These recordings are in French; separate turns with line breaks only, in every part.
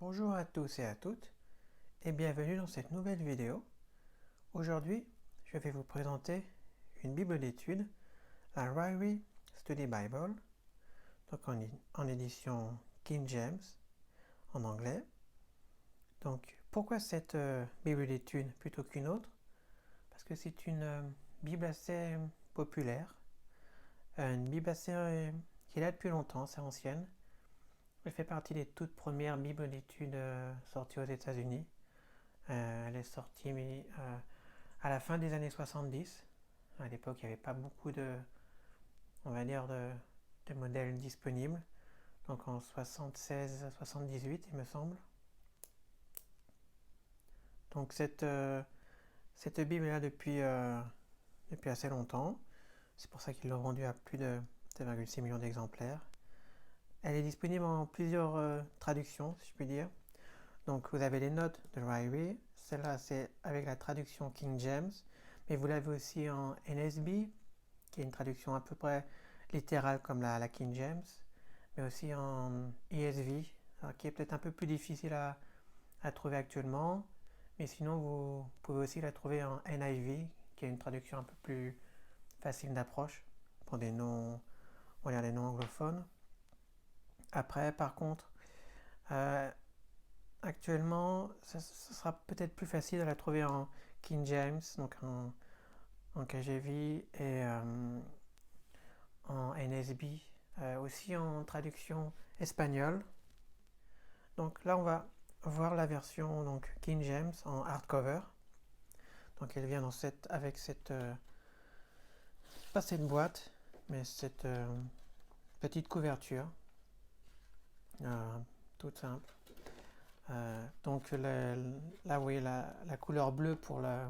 Bonjour à tous et à toutes et bienvenue dans cette nouvelle vidéo. Aujourd'hui, je vais vous présenter une Bible d'études, la Ryrie Study Bible, donc en édition King James en anglais. Donc pourquoi cette Bible d'études plutôt qu'une autre? Parce que c'est une Bible assez populaire, une Bible assez qui est là depuis longtemps, c'est ancienne. Elle fait partie des toutes premières Bibles d'études sorties aux États-Unis. Elle est sortie à la fin des années 70. À l'époque, il n'y avait pas beaucoup on va dire, de modèles disponibles. Donc en 76-78, il me semble. Donc cette Bible est là depuis assez longtemps. C'est pour ça qu'ils l'ont vendue à plus de 2,6 millions d'exemplaires. Elle est disponible en plusieurs traductions, si je puis dire. Donc vous avez les notes de Ryrie. Celle-là, c'est avec la traduction King James. Mais vous l'avez aussi en NSB, qui est une traduction à peu près littérale comme la King James. Mais aussi en ESV, qui est peut-être un peu plus difficile à trouver actuellement. Mais sinon, vous pouvez aussi la trouver en NIV, qui est une traduction un peu plus facile d'approche pour des non anglophones. Après, par contre, actuellement, ça sera peut-être plus facile de la trouver en King James, donc en KJV et en NSB, aussi en traduction espagnole. Donc là, on va voir la version donc King James en hardcover. Donc elle vient avec pas cette boîte, mais cette petite couverture, toute simple. Donc là, vous voyez la couleur bleue pour la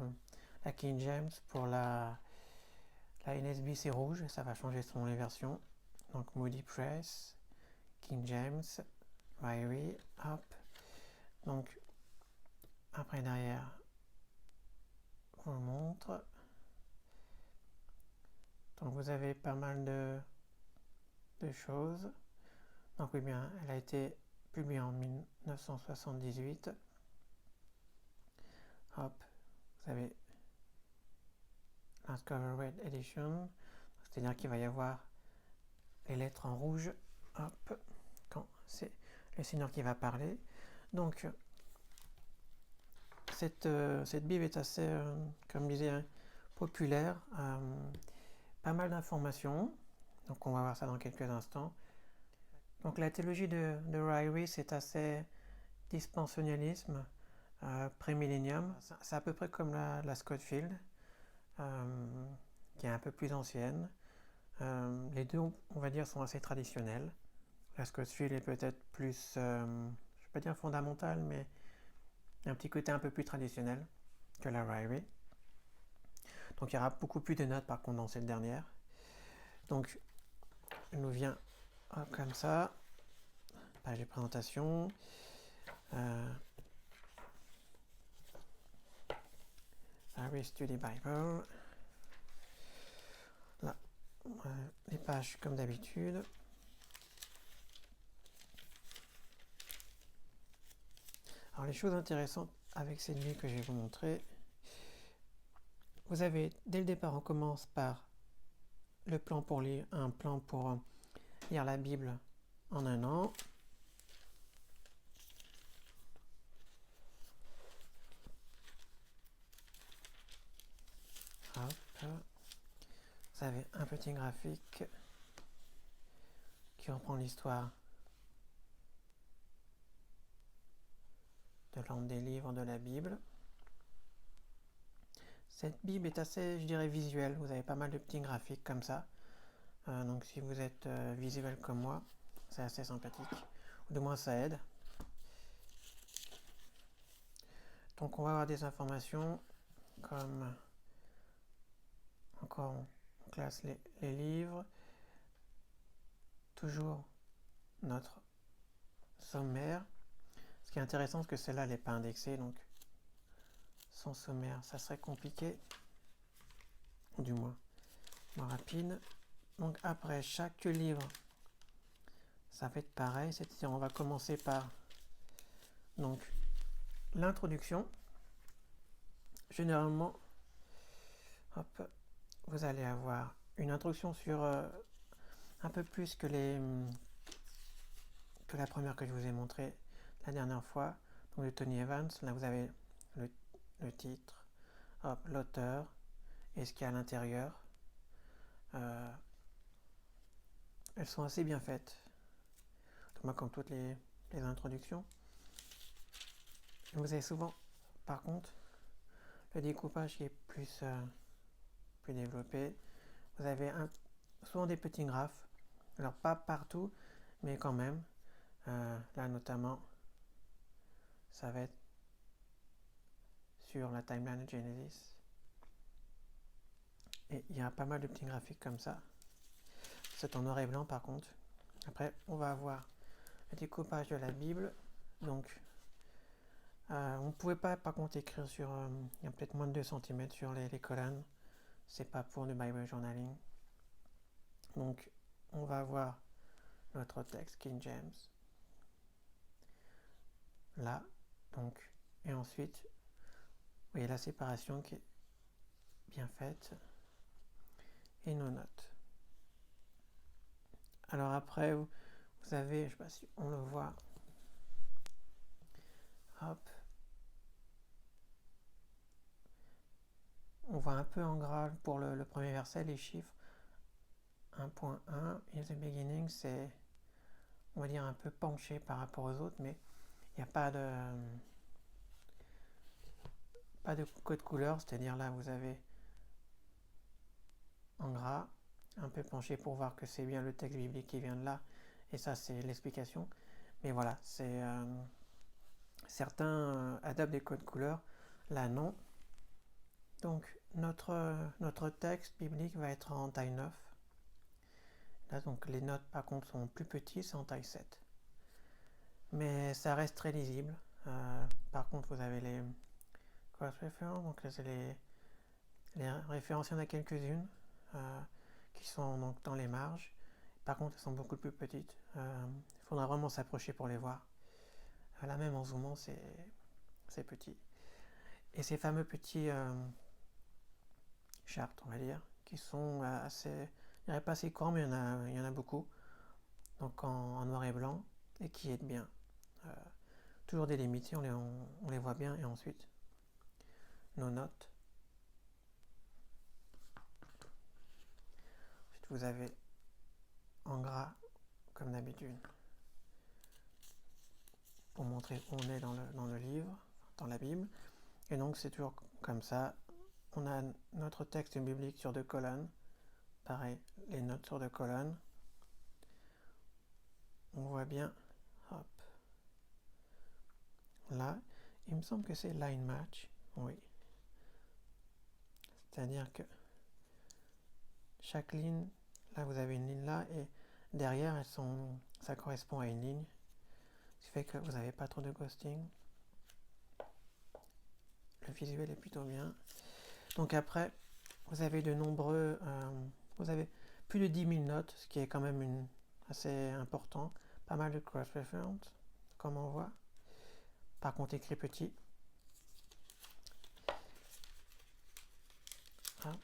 King James, pour la NSB c'est rouge, ça va changer selon les versions. Donc Moody Press, King James, Ryrie, hop. Donc après derrière, je vous montre. Donc vous avez pas mal de choses. Donc oui bien, elle a été publiée en 1978. Hop, vous avez Hardcover Red Edition, c'est-à-dire qu'il va y avoir les lettres en rouge, hop, quand c'est le Seigneur qui va parler. Donc cette Bible est assez, comme je disais, populaire, pas mal d'informations, donc on va voir ça dans quelques instants. Donc la théologie de Ryrie, c'est assez dispensationalisme, prémillénium, c'est à peu près comme la Scofield, qui est un peu plus ancienne. Les deux, on va dire, sont assez traditionnels. La Scofield est peut-être plus, je ne vais pas dire fondamentale, mais un petit côté un peu plus traditionnel que la Ryrie. Donc il y aura beaucoup plus de notes par contre dans cette dernière. Donc elle nous vient comme ça, page de présentation. Ryrie Study Bible. Là, les pages comme d'habitude. Alors les choses intéressantes avec cette Bible que je vais vous montrer, vous avez dès le départ, on commence par le plan pour lire, un plan pour lire la Bible en un an. Hop. Vous avez un petit graphique qui reprend l'histoire de l'ordre des livres de la Bible. Cette Bible est assez, je dirais, visuelle. Vous avez pas mal de petits graphiques comme ça. Donc si vous êtes visuel comme moi, c'est assez sympathique. Ou du moins ça aide. Donc on va avoir des informations comme, encore on classe les livres. Toujours notre sommaire. Ce qui est intéressant, c'est que celle-là, elle n'est pas indexée, donc sans sommaire, ça serait compliqué. Ou du moins rapide. Donc après chaque livre, ça va être pareil, c'est-à-dire on va commencer par Donc, l'introduction, généralement, hop, vous allez avoir une introduction sur un peu plus que la première que je vous ai montrée la dernière fois, donc de Tony Evans. Là, vous avez le titre, l'auteur et ce qu'il y a à l'intérieur. Elles sont assez bien faites, comme toutes les introductions. Vous avez souvent, par contre, le découpage qui est plus développé. Vous avez souvent des petits graphes, alors pas partout, mais quand même. Là notamment, ça va être sur la timeline de Genesis. Et il y a pas mal de petits graphiques comme ça. C'est en noir et blanc par contre. Après, on va avoir le découpage de la Bible. Donc, on ne pouvait pas par contre écrire sur... il y a peut-être moins de 2 cm sur les colonnes. C'est pas pour le Bible Journaling. Donc, on va avoir notre texte King James. Là, donc, et ensuite, vous voyez la séparation qui est bien faite. Et nos notes. Alors après, vous avez, je sais pas si on le voit, hop, on voit un peu en gras pour le premier verset, les chiffres. 1.1, in the beginning, c'est, on va dire, un peu penché par rapport aux autres, mais il n'y a pas de code couleur, c'est-à-dire là, vous avez en gras, un peu penché pour voir que c'est bien le texte biblique qui vient de là, et ça, c'est l'explication. Mais voilà, c'est certains adaptent des codes couleurs, là non. Donc notre texte biblique va être en taille 9. Là donc les notes par contre sont plus petites, c'est en taille 7. Mais ça reste très lisible. Par contre vous avez les cross-references, donc là c'est les références, il y en a quelques-unes qui sont donc dans les marges. Par contre elles sont beaucoup plus petites. Il faudra vraiment s'approcher pour les voir. Là même en zoomant c'est petit. Et ces fameux petits charts, on va dire, qui sont assez, je dirais pas assez courts, mais il y en a beaucoup, donc en noir et blanc, et qui aident bien. Toujours délimités, on les voit bien, et ensuite, nos notes. Ensuite, vous avez en gras, comme d'habitude, pour montrer où on est dans le livre, dans la Bible. Et donc, c'est toujours comme ça. On a notre texte biblique sur 2 colonnes. Pareil, les notes sur 2 colonnes. On voit bien, hop. Là, il me semble que c'est line match. Oui. C'est-à-dire que chaque ligne, là vous avez une ligne là, et derrière, ça correspond à une ligne. Ce qui fait que vous n'avez pas trop de ghosting. Le visuel est plutôt bien. Donc après, vous avez de nombreux... vous avez plus de 10 000 notes, ce qui est quand même assez important. Pas mal de cross-reference, comme on voit. Par contre, écrit petit. Hop.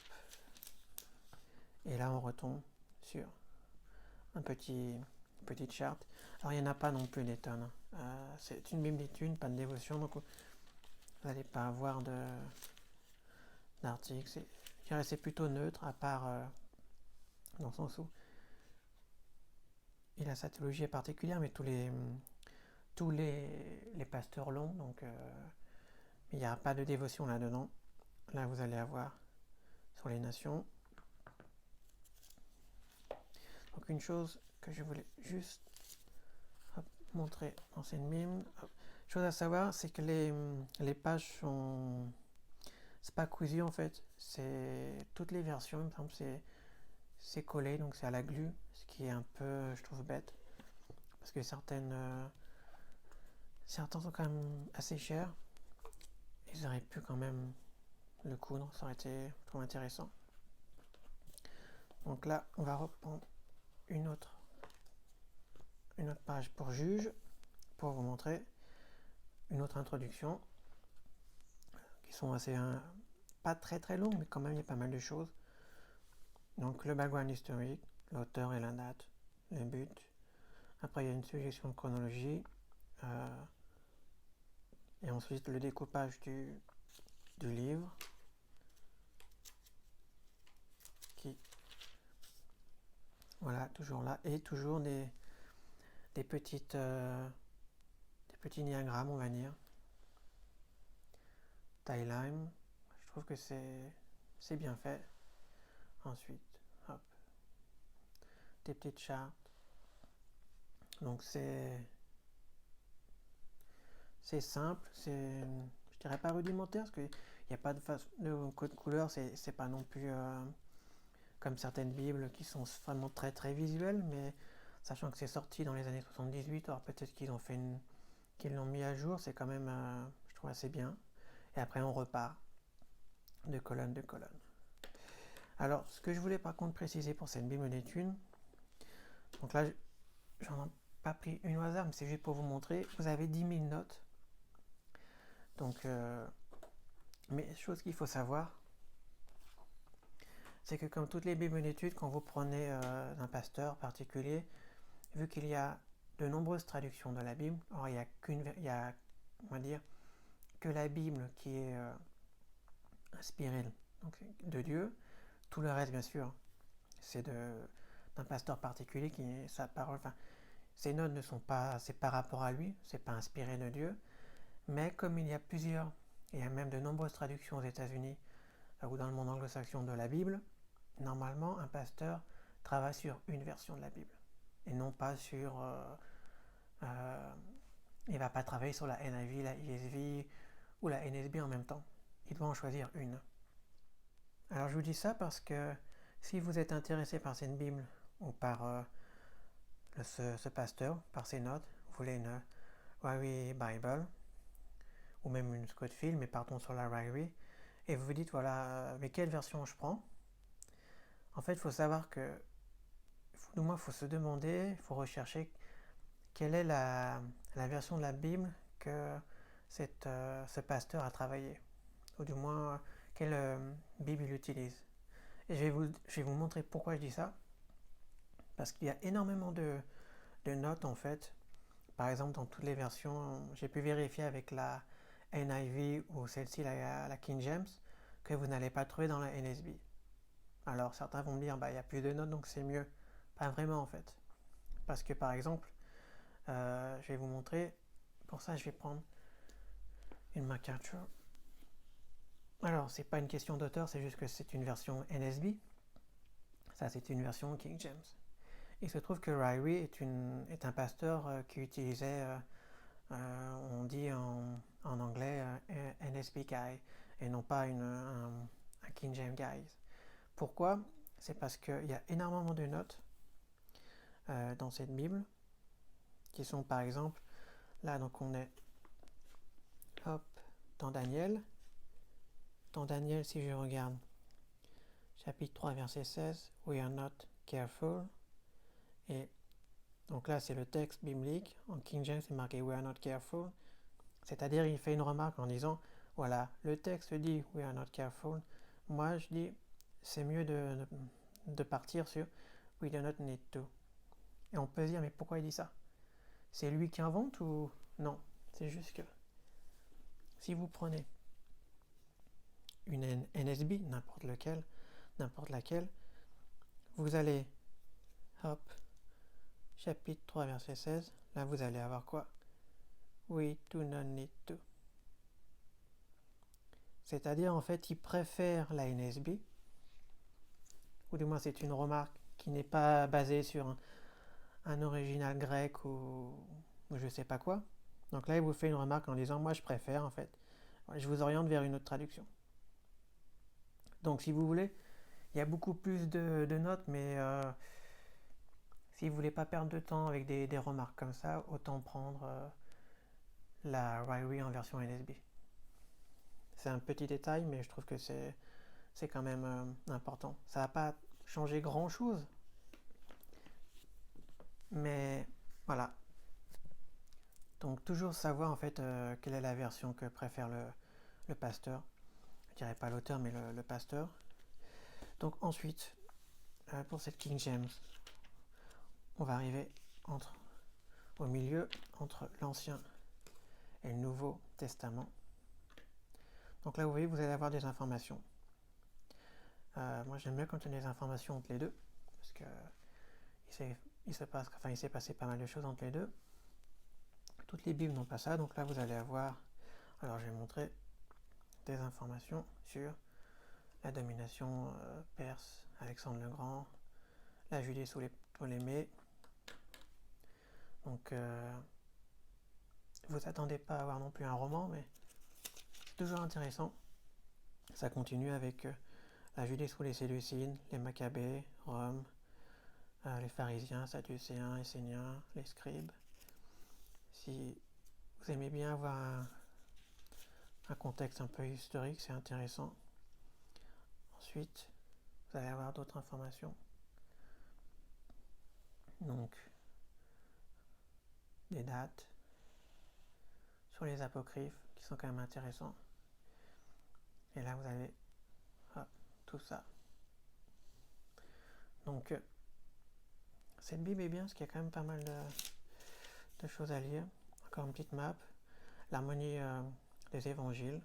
Et là, on retombe sur un petit chart. Alors, il n'y en a pas non plus des tonnes. C'est une bible d'études, pas de dévotion, donc vous n'allez pas avoir d'articles. Je dirais c'est plutôt neutre, à part dans le sens où il a sa théologie particulière, mais tous les pasteurs l'ont, donc il n'y a pas de dévotion là-dedans. Là, vous allez avoir sur les nations. Donc une chose que je voulais juste montrer dans cette mime. Chose à savoir, c'est que les pages sont... C'est pas cousu en fait, c'est toutes les versions, il me semble, c'est collé, donc c'est à la glu, ce qui est un peu, je trouve, bête. Parce que certains sont quand même assez chers. Ils auraient pu quand même le coudre, ça aurait été, je trouve, intéressant. Donc là, on va reprendre une autre page pour juge, pour vous montrer. une autre introduction, qui sont assez, pas très longues, mais quand même il y a pas mal de choses. Donc le background historique, l'auteur et la date, le but. Après il y a une suggestion de chronologie. Et ensuite le découpage du livre. Qui, voilà, toujours là. Et toujours des petits diagrammes, on va dire. Timeline, je trouve que c'est bien fait. Ensuite, hop, des petites chartes. Donc c'est simple, je dirais pas rudimentaire, parce qu'il n'y a pas de code couleur, c'est pas non plus comme certaines bibles qui sont vraiment très visuelles, mais sachant que c'est sorti dans les années 78, alors peut-être qu'ils l'ont mis à jour, c'est quand même, je trouve, assez bien. Et après on repart de colonne. Alors, ce que je voulais par contre préciser pour cette bible d'études, donc là, j'en ai pas pris une au hasard, mais c'est juste pour vous montrer, vous avez 10 000 notes. Donc, mais chose qu'il faut savoir, c'est que comme toutes les bibles d'études, quand vous prenez un pasteur particulier, vu qu'il y a de nombreuses traductions de la Bible, or il y a, on va dire, que la Bible qui est inspirée donc, de Dieu. Tout le reste, bien sûr, c'est d'un pasteur particulier qui est sa parole. Enfin, ces notes ne sont pas, c'est par rapport à lui, c'est pas inspiré de Dieu. Mais comme il y a plusieurs, et il y a même de nombreuses traductions aux États-Unis ou dans le monde anglo-saxon de la Bible, normalement, un pasteur travaille sur une version de la Bible et non pas sur. Il ne va pas travailler sur la NIV, la ESV ou la NSB en même temps. Il doit en choisir une. Alors je vous dis ça parce que si vous êtes intéressé par cette Bible ou par ce pasteur, par ses notes, vous voulez une Ryrie Bible ou même une Scofield, mais partons sur la Ryrie, et vous vous dites voilà, mais quelle version je prends? En fait, il faut savoir que, du moins, il faut se demander, il faut rechercher quelle est la version de la Bible que ce pasteur a travaillé, ou du moins quelle Bible il utilise. Et je vais vous montrer pourquoi je dis ça, parce qu'il y a énormément de notes en fait. Par exemple, dans toutes les versions, j'ai pu vérifier avec la NIV ou celle-ci, la King James, que vous n'allez pas trouver dans la NSB. Alors certains vont me dire, il y a plus de notes donc c'est mieux. Pas vraiment en fait. Parce que par exemple, je vais vous montrer, pour ça je vais prendre une MacArthur. Alors c'est pas une question d'auteur, c'est juste que c'est une version NSB. Ça c'est une version King James. Il se trouve que Ryrie est un pasteur qui utilisait, on dit en anglais, NSB guy, et non pas un King James guy. Pourquoi? C'est parce qu'il y a énormément de notes dans cette Bible, qui sont par exemple, là donc on est dans Daniel. Dans Daniel, si je regarde, chapitre 3, verset 16, we are not careful. Et donc là, c'est le texte biblique. En King James, c'est marqué we are not careful. C'est-à-dire, il fait une remarque en disant, voilà, le texte dit we are not careful. Moi, je dis, c'est mieux de partir sur we do not need to. Et on peut se dire, mais pourquoi il dit ça? C'est lui qui invente ou non? C'est juste que si vous prenez une NSB, n'importe laquelle, vous allez, chapitre 3, verset 16, là vous allez avoir quoi? We do not need to. C'est-à-dire, en fait, il préfère la NSB, ou du moins c'est une remarque qui n'est pas basée sur un original grec ou je sais pas quoi. Donc là, il vous fait une remarque en disant, moi je préfère, en fait, je vous oriente vers une autre traduction. Donc si vous voulez, il y a beaucoup plus de notes, mais si vous voulez pas perdre de temps avec des remarques comme ça, autant prendre la Ryrie en version NSB. C'est un petit détail, mais je trouve que c'est quand même important. Ça va pas changer grand-chose, mais voilà. Donc toujours savoir en fait quelle est la version que préfère le pasteur. Je dirais pas l'auteur, mais le pasteur. Donc ensuite, pour cette King James, on va arriver au milieu entre l'Ancien et le Nouveau Testament. Donc là, vous voyez, vous allez avoir des informations. Moi, j'aime bien quand il y a des informations entre les deux, parce que il s'est passé pas mal de choses entre les deux. Toutes les Bibles n'ont pas ça, donc là, vous allez avoir... Alors, je vais montrer des informations sur la domination perse, Alexandre le Grand, la Judée sous les Ptolémées. Donc, vous attendez pas à avoir non plus un roman, mais c'est toujours intéressant. Ça continue avec la Judée sous les Séleucides, les Maccabées, Rome, les pharisiens, sadducéens, esséniens, les scribes. Si vous aimez bien avoir un contexte un peu historique, c'est intéressant. Ensuite, vous allez avoir d'autres informations. Donc, des dates sur les apocryphes qui sont quand même intéressants. Et là, vous avez tout ça. Donc, cette Bible est bien parce qu'il y a quand même pas mal de choses à lire. Encore une petite map. L'harmonie des évangiles.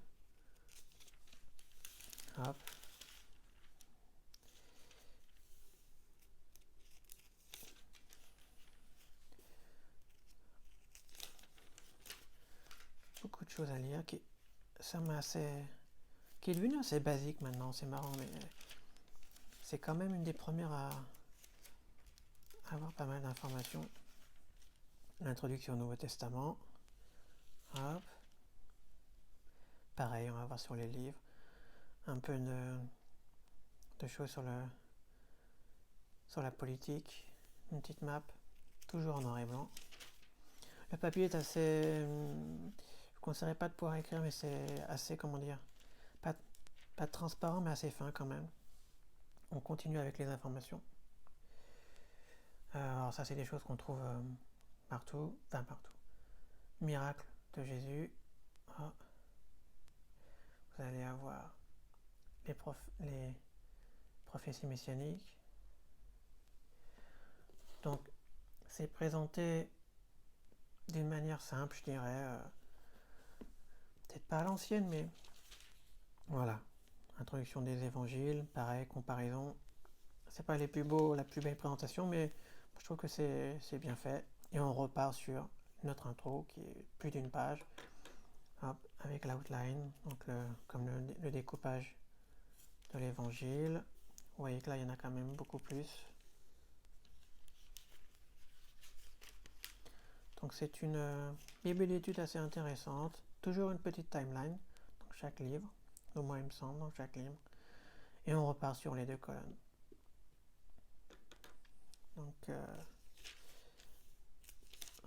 Hop. Beaucoup de choses à lire qui est devenu assez basique maintenant, c'est marrant, mais c'est quand même une des premières à avoir pas mal d'informations. L'introduction au Nouveau Testament. Hop. Pareil, on va voir sur les livres. Un peu de choses sur la politique. Une petite map, toujours en noir et blanc. Le papier est assez... je ne conseillerais pas de pouvoir écrire, mais c'est assez, comment dire, pas transparent, mais assez fin quand même. On continue avec les informations. Alors ça, c'est des choses qu'on trouve partout. Miracle de Jésus. Oh. Vous allez avoir les prophéties messianiques. Donc, c'est présenté d'une manière simple, je dirais. Peut-être pas à l'ancienne, mais voilà. Introduction des évangiles, pareil, comparaison. C'est pas la plus belle présentation, mais je trouve que c'est bien fait. Et on repart sur notre intro qui est plus d'une page. Hop, avec l'outline, donc comme le découpage de l'évangile. Vous voyez que là, il y en a quand même beaucoup plus. Donc c'est une bible d'études assez intéressante. Toujours une petite timeline dans chaque livre, au moins il me semble, dans chaque livre. Et on repart sur les deux colonnes. Donc,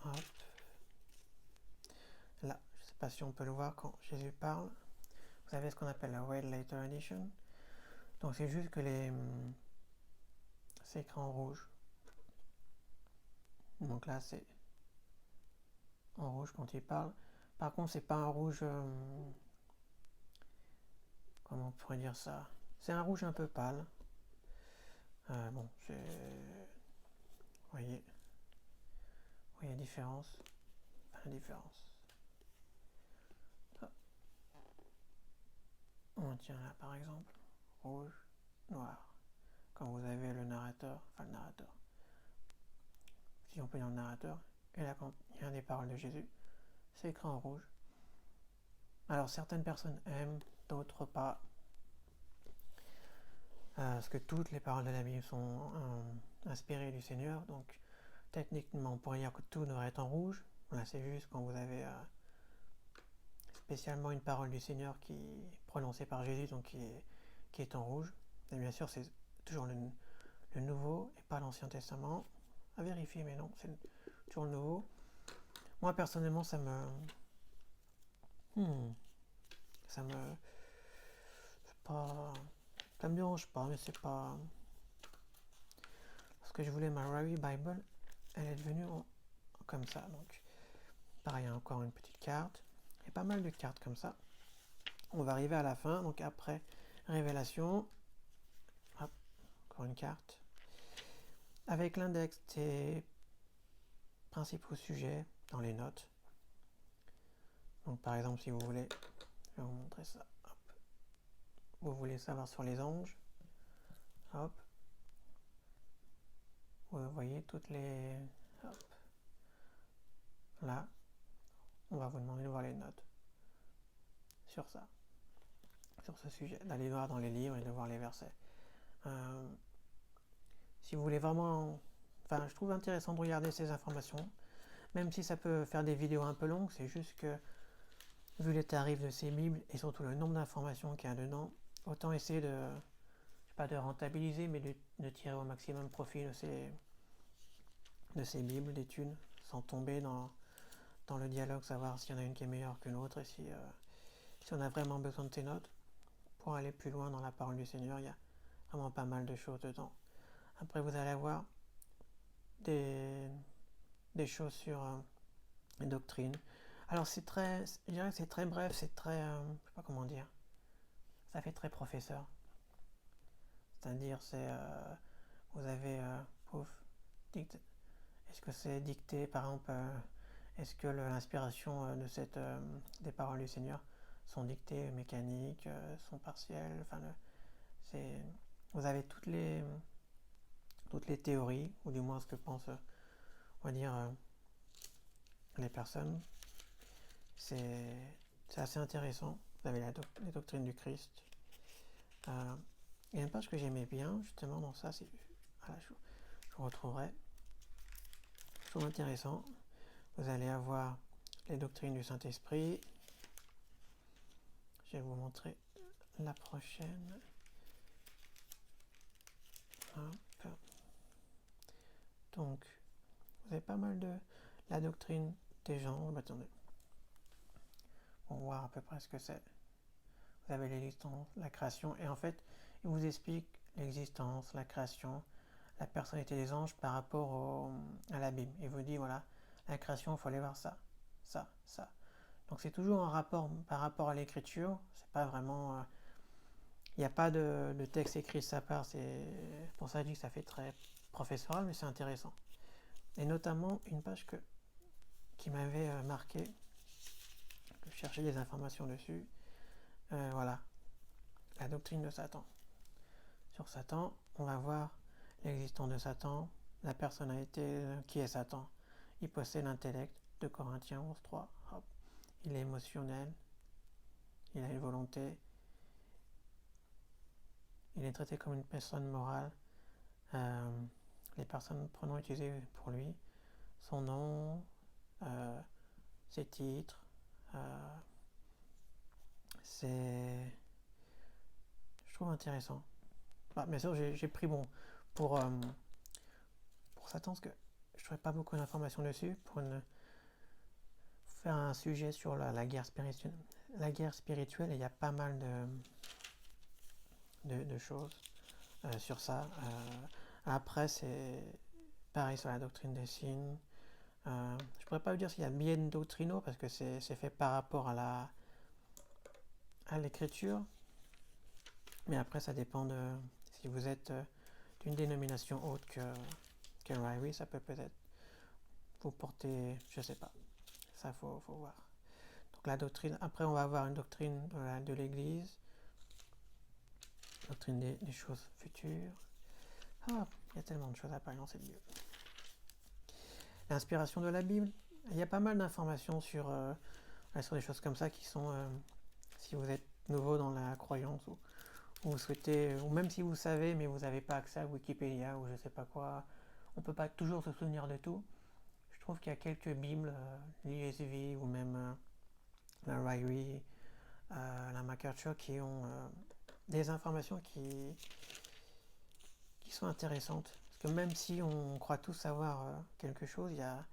hop. Là, je ne sais pas si on peut le voir quand Jésus parle. Vous avez ce qu'on appelle la Read Later Edition. Donc c'est juste que c'est écrit en rouge. Donc là, c'est en rouge quand il parle. Par contre, c'est pas un rouge... comment on pourrait dire ça? C'est un rouge un peu pâle. Bon, c'est... Vous voyez la différence. On tient là, par exemple, rouge, noir. Quand vous avez le narrateur, si on peut dire le narrateur, et là quand il y a des paroles de Jésus, c'est écrit en rouge. Alors certaines personnes aiment, d'autres pas. Parce que toutes les paroles de la Bible sont inspirées du Seigneur, donc techniquement on pourrait dire que tout devrait être en rouge. Là c'est juste quand vous avez spécialement une parole du Seigneur qui est prononcée par Jésus, donc qui est en rouge. Et bien sûr c'est toujours le Nouveau et pas l'Ancien Testament. À vérifier, mais non, c'est toujours le Nouveau. Moi personnellement ça me dérange pas, mais c'est pas... Parce que je voulais ma Rary Bible, elle est devenue comme ça. Donc, Pareil, il y a encore une petite carte. Il y a pas mal de cartes comme ça. On va arriver à la fin, donc après révélation, hop, encore une carte. Avec l'index des principaux sujets dans les notes. Donc par exemple, si vous voulez, je vais vous montrer ça. Hop. Vous voulez savoir sur les anges. Hop. Vous voyez toutes les... Hop. Là, on va vous demander de voir les notes sur ça, sur ce sujet, d'aller voir dans les livres et de voir les versets. Si vous voulez vraiment... Enfin, je trouve intéressant de regarder ces informations, même si ça peut faire des vidéos un peu longues, c'est juste que, vu les tarifs de ces bibles et surtout le nombre d'informations qu'il y a dedans, autant essayer de, je sais pas de rentabiliser, mais de tirer au maximum profit de ces bibles, d'études, sans tomber dans le dialogue, savoir s'il y en a une qui est meilleure que l'autre et si on a vraiment besoin de ces notes. Pour aller plus loin dans la parole du Seigneur, il y a vraiment pas mal de choses dedans. Après, vous allez avoir des choses sur les doctrines. Alors, je dirais que c'est très bref, c'est très, je sais pas comment dire, ça fait très professeur. C'est-à-dire, vous avez, est-ce que c'est dicté, par exemple, est-ce que l'inspiration des paroles du Seigneur sont dictées mécaniques, sont partielles, enfin, vous avez toutes les théories, ou du moins ce que pensent, on va dire, les personnes. C'est assez intéressant. Vous avez les doctrines du Christ. Il y a une page que j'aimais bien, justement, dans ça, voilà, je retrouverai. Je trouve intéressant. Vous allez avoir les doctrines du Saint-Esprit. Je vais vous montrer la prochaine. Hop. Donc, vous avez pas mal de la doctrine des gens. Attendez. On va voir à peu près ce que c'est. Vous avez l'existence, la création, et en fait, il vous explique l'existence, la création, la personnalité des anges par rapport à la Bible. Il vous dit, voilà, la création, il faut aller voir ça, ça, ça. Donc c'est toujours un rapport par rapport à l'écriture. C'est pas vraiment... il n'y a pas de texte écrit de sa part. C'est pour ça que je dis que ça fait très professoral, mais c'est intéressant. Et notamment, une page qui m'avait marqué, que je cherchais des informations dessus. Voilà, la doctrine de Satan. Sur Satan, on va voir l'existence de Satan, la personnalité, qui est Satan. Il possède l'intellect, de Corinthiens 11.3. Hop. Il est émotionnel, il a une volonté, il est traité comme une personne morale. Les personnes pronoms utilisés pour lui, son nom, ses titres, je trouve intéressant. Bah, bien sûr, j'ai pris pour Satan, parce que je ne trouvais pas beaucoup d'informations dessus, pour faire un sujet sur la guerre spirituelle. La guerre spirituelle, il y a pas mal de choses sur ça. Après, c'est pareil sur la doctrine des signes. Je ne pourrais pas vous dire s'il y a bien doctrinaux, parce que c'est fait par rapport à l'écriture. Mais après, ça dépend de si vous êtes d'une dénomination autre que Ryrie, ça peut peut-être vous porter, je sais pas. Ça, faut voir. Donc la doctrine, après on va avoir une doctrine de l'Église, doctrine des choses futures. Ah, il y a tellement de choses à parler dans cette Bible. L'inspiration de la Bible, il y a pas mal d'informations sur des choses comme ça qui sont, si vous êtes nouveau dans la croyance ou vous souhaitez, ou même si vous savez mais vous n'avez pas accès à Wikipédia ou je sais pas quoi, on peut pas toujours se souvenir de tout. Je trouve qu'il y a quelques bibles, l'ESV ou même la Ryrie, la MacArthur, qui ont des informations qui sont intéressantes. Parce que même si on croit tous savoir quelque chose, il y a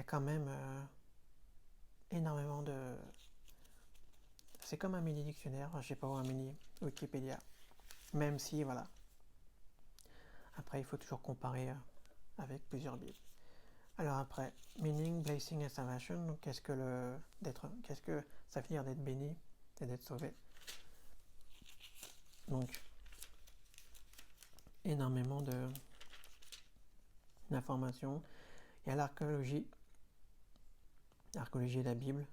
quand même énormément de... C'est comme un mini dictionnaire, je sais pas, ou un mini Wikipédia. Même si, voilà. Après, il faut toujours comparer avec plusieurs bibles. Alors après, meaning, blessing et salvation, donc qu'est-ce que ça veut dire d'être béni et d'être sauvé? Donc, énormément d'informations. Il y a l'archéologie de la Bible.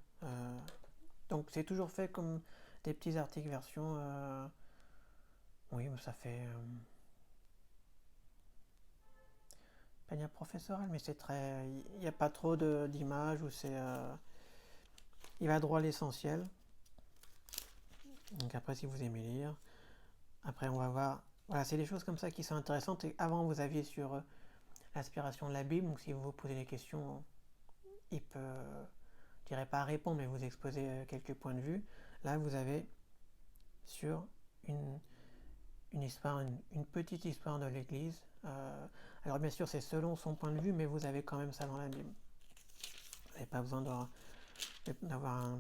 Donc c'est toujours fait comme des petits articles version... oui, ça fait... pas dire professoral, mais c'est très... Il n'y a pas trop d'images où c'est... il va droit à l'essentiel. Donc après, si vous aimez lire, après on va voir... Voilà, c'est des choses comme ça qui sont intéressantes. Et avant, vous aviez sur l'inspiration de la Bible, donc si vous vous posez des questions, il peut... je dirais pas répondre, mais vous exposer quelques points de vue. Là, vous avez sur une histoire, une petite histoire de l'Église. Alors bien sûr, c'est selon son point de vue, mais vous avez quand même ça dans la Bible. Vous n'avez pas besoin d'avoir un...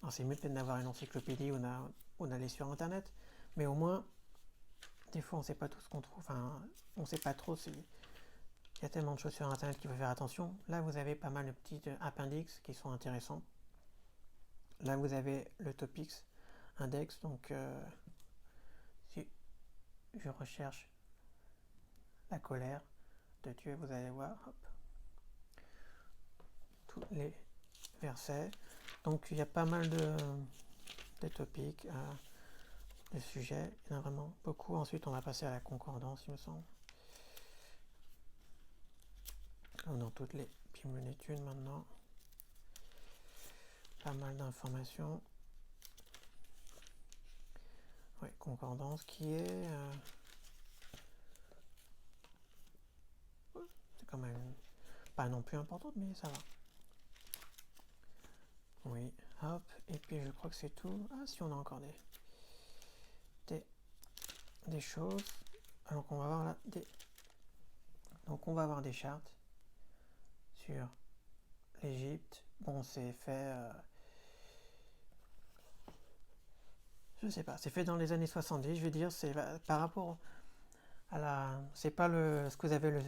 Alors c'est mieux peut-être d'avoir une encyclopédie ou d'aller sur Internet, mais au moins, des fois, on ne sait pas tout ce qu'on trouve. Enfin, on ne sait pas trop si... Il y a tellement de choses sur Internet qu'il faut faire attention. Là, vous avez pas mal de petits appendix qui sont intéressants. Là, vous avez le topics index. Donc, si je recherche la colère de Dieu, vous allez voir, hop, tous les versets. Donc, il y a pas mal de topics, de sujets. Il y en a vraiment beaucoup. Ensuite, on va passer à la concordance, il me semble. Comme dans toutes les bibles d'études maintenant. Pas mal d'informations. Oui, concordance qui est... c'est quand même pas non plus importante, mais ça va. Oui, hop, et puis je crois que c'est tout. Ah, si, on a encore des choses. Alors qu'on va voir là donc on va avoir des chartes sur l'Égypte. Bon, c'est fait... je sais pas, c'est fait dans les années 70, je vais dire. C'est par rapport à la... C'est pas ce que vous avez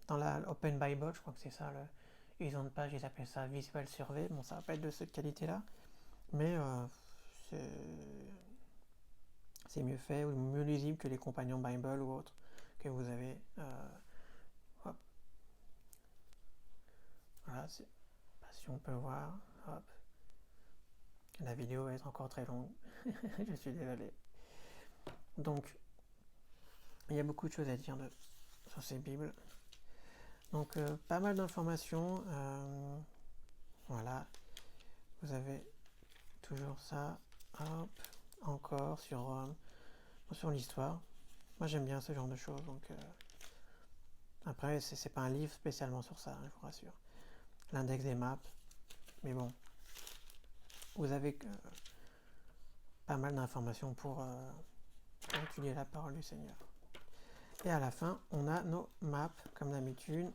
dans la Open Bible, je crois que c'est ça. Ils ont une page, ils appellent ça Visual Survey. Bon, ça va pas être de cette qualité-là, mais c'est mieux fait ou mieux lisible que les compagnons Bible ou autres que vous avez. Hop. Voilà, si on peut voir. Hop. La vidéo va être encore très longue. Je suis désolé. Donc, il y a beaucoup de choses à dire sur ces Bibles. Donc, pas mal d'informations. Voilà. Vous avez toujours ça. Hop. Encore sur l'histoire. Moi, j'aime bien ce genre de choses. Donc, après, c'est pas un livre spécialement sur ça, je vous rassure. L'index des maps. Mais bon, vous avez pas mal d'informations pour étudier la parole du Seigneur. Et à la fin, on a nos maps, comme d'habitude.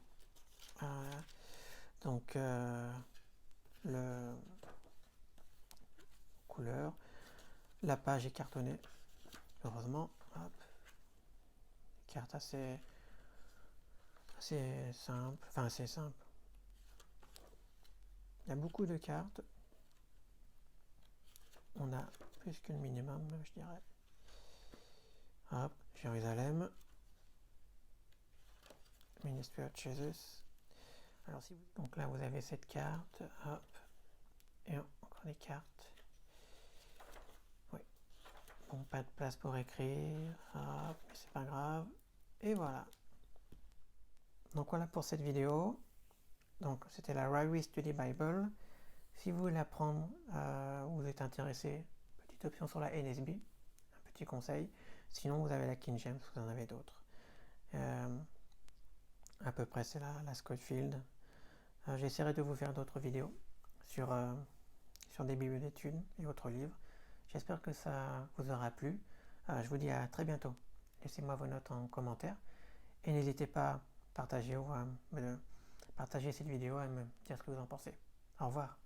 Donc, le couleur. La page est cartonnée, heureusement. Hop. Carte assez simple. Enfin, assez simple. Il y a beaucoup de cartes. On a plus que le minimum, je dirais. Hop, Jérusalem. Ministry of Jesus. Alors, donc là, vous avez cette carte. Hop. Et encore des cartes. Oui. Bon, pas de place pour écrire. Hop, mais c'est pas grave. Et voilà. Donc voilà pour cette vidéo. Donc c'était la Ryrie Study Bible. Si vous voulez apprendre, vous êtes intéressé, petite option sur la NSB, un petit conseil. Sinon vous avez la King James, vous en avez d'autres. À peu près c'est la Scofield. J'essaierai de vous faire d'autres vidéos sur des bibles d'études et autres livres. J'espère que ça vous aura plu. Je vous dis à très bientôt. Laissez-moi vos notes en commentaire et n'hésitez pas à partager cette vidéo et me dire ce que vous en pensez. Au revoir.